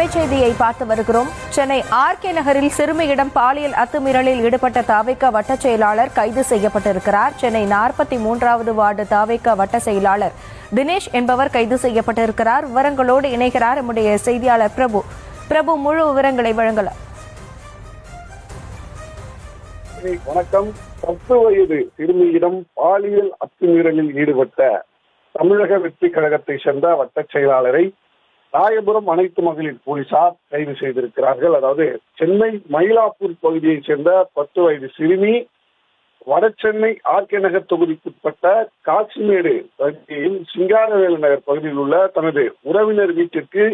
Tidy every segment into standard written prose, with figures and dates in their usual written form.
அண்மை செய்தியை பார்த்து வருகிறோம். சென்னை ஆர்கே நகரில் சிறுமியிடம் பாலியல் அத்துமீறலில் ஈடுபட்ட தாவேகா வட்ட செயலாளர் கைது செய்யப்பட்டிருக்கிறார். சென்னை 43வது வார்டு தாவேகா வட்ட செயலாளர் தினேஷ் என்பவர் கைது செய்யப்பட்டிருக்கிறார். விவரங்களோடு இணைகிறார் நம்முடைய செய்தியாளர் பிரபு. பிரபு, முழு விவரங்களை வழங்கலாம். வணக்கம். 10 வயது சிறுமியிடம் பாலியல் அத்துமீறலில் ஈடுபட்ட தமிழக வெற்றி கழகத்தை சேர்ந்த வட்ட செயலாளரை ராயபுரம் அனைத்து மகளிர் போலீசார் கைது செய்திருக்கிறார்கள். அதாவது சென்னை மயிலாப்பூர் பகுதியைச் சேர்ந்த 10 வயது சிறுமி வடசென்னை ஆர்கே நகர் தொகுதிக்குட்பட்ட காசிமேடு பகுதியில் சிங்காரவேலு நகர் பகுதியில் உள்ள தனது உறவினர் வீட்டிற்கு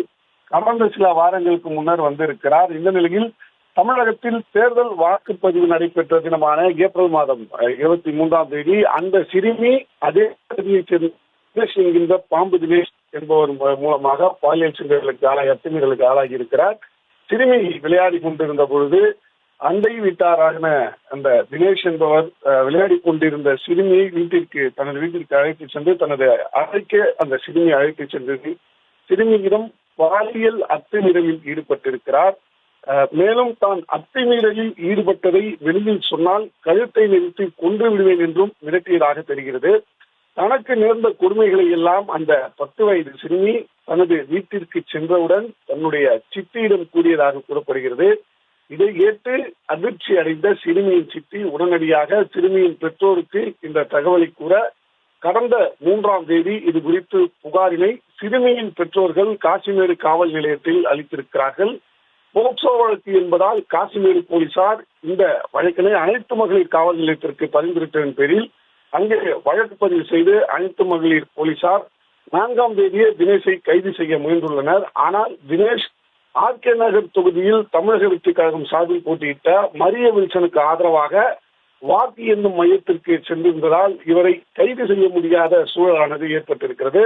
கடந்த சில வாரங்களுக்கு முன்னர் வந்திருக்கிறார். இந்த நிலையில் தமிழகத்தில் தேர்தல் வாக்குப்பதிவு நடைபெற்ற தினமான ஏப்ரல் மாதம் 23ஆம் தேதி அந்த சிறுமி அதே பகுதியைச் சேர்ந்த தினேஷ் என்கின்ற பாம்பு தினேஷ் என்பவர் மூலமாக பாலியல் அத்துமீறலுக்கு ஆளாகி இருக்கிறார். சிறுமி விளையாடி கொண்டிருந்த பொழுது அண்டை வீட்டாரான அந்த தினேஷ் என்பவர் விளையாடி கொண்டிருந்த சிறுமியை தனது வீட்டிற்கு அழைத்து சென்று தனது அறைக்கு அந்த சிறுமியை அழைத்து சென்றது. சிறுமியிடம் பாலியல் அத்துமீறலில் ஈடுபட்டிருக்கிறார். மேலும் தான் அத்துமீறலில் ஈடுபட்டதை வெளியில் சொன்னால் கழுத்தை நிறுத்தி கொன்று விடுவேன் என்றும் மிரட்டியதாக தெரிகிறது. தனக்கு நேர்ந்த கொடுமைகளை எல்லாம் அந்த 10 வயது சிறுமி தனது வீட்டிற்கு சென்றவுடன் தன்னுடைய சித்தியிடம் கூறியதாக கூறப்படுகிறது. இதை ஏற்று அதிர்ச்சி அடைந்த சிறுமியின் சித்தி உடனடியாக சிறுமியின் பெற்றோருக்கு இந்த தகவலை கூற கடந்த 3ஆம் தேதி இது குறித்து புகாரினை சிறுமியின் பெற்றோர்கள் காசிமேடு காவல் நிலையத்தில் அளித்திருக்கிறார்கள். போக்சோ வழக்கு என்பதால் காசிமேடு போலீசார் இந்த வழக்கினை அனைத்து மகளிர் காவல் நிலையத்திற்கு பரிந்துரைத்ததன் பேரில் அங்கே வழக்கு பதிவு செய்து அனைத்து மகளிர் போலீசார் 4ஆம் தேதியே தினேஷை கைது செய்ய முயன்றுள்ளனர். ஆனால் தினேஷ் ஆர்கே நகர் தொகுதியில் தமிழக வெற்றி கழகம் சார்பில் போட்டியிட்ட மரிய வில்சனுக்கு ஆதரவாக வாக்கு எண்ணும் மையத்திற்கு சென்றிருந்ததால் இவரை கைது செய்ய முடியாத சூழலானது ஏற்பட்டிருக்கிறது.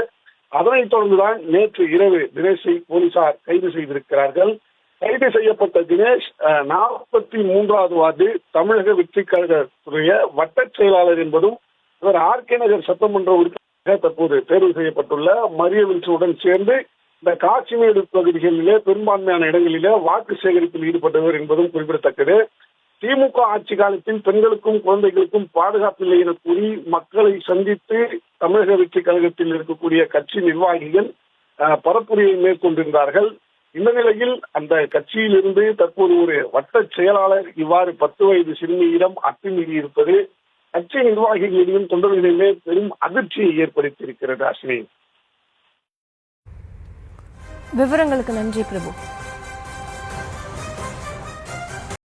அதனைத் தொடர்ந்துதான் நேற்று இரவு தினேஷை போலீசார் கைது செய்திருக்கிறார்கள். கைது செய்யப்பட்ட தினேஷ் 43வது வார்டு தமிழக வெற்றி கழகத்துடைய வட்ட செயலாளர் என்பதும் இவர் ஆர்கே நகர் சட்டமன்ற உறுப்பினராக தற்போது தேர்வு செய்யப்பட்டுள்ள மரிய வில்சனுடன் சேர்ந்து இந்த காசிமேடு பகுதிகளிலே பெரும்பான்மையான இடங்களிலே வாக்கு சேகரிப்பில் ஈடுபட்டவர் என்பதும் குறிப்பிடத்தக்கது. திமுக ஆட்சி காலத்தில் பெண்களுக்கும் குழந்தைகளுக்கும் பாதுகாப்பில்லை என கூறி மக்களை சந்தித்து தமிழக வெற்றி கழகத்தில் இருக்கக்கூடிய கட்சி நிர்வாகிகள் பரப்புரையை மேற்கொண்டிருந்தார்கள். இந்த நிலையில் அந்த கட்சியிலிருந்து தற்போது ஒரு வட்ட செயலாளர் இவ்வாறு 10 வயது சிறுமியிடம் அத்துமீறி இருப்பது கட்சி நிர்வாகிகளிடையும் தொண்டர்களிடையே பெரும் அதிர்ச்சியை ஏற்படுத்தியிருக்கிறது. அஸ்வினி, விவரங்களுக்கு நன்றி பிரபு.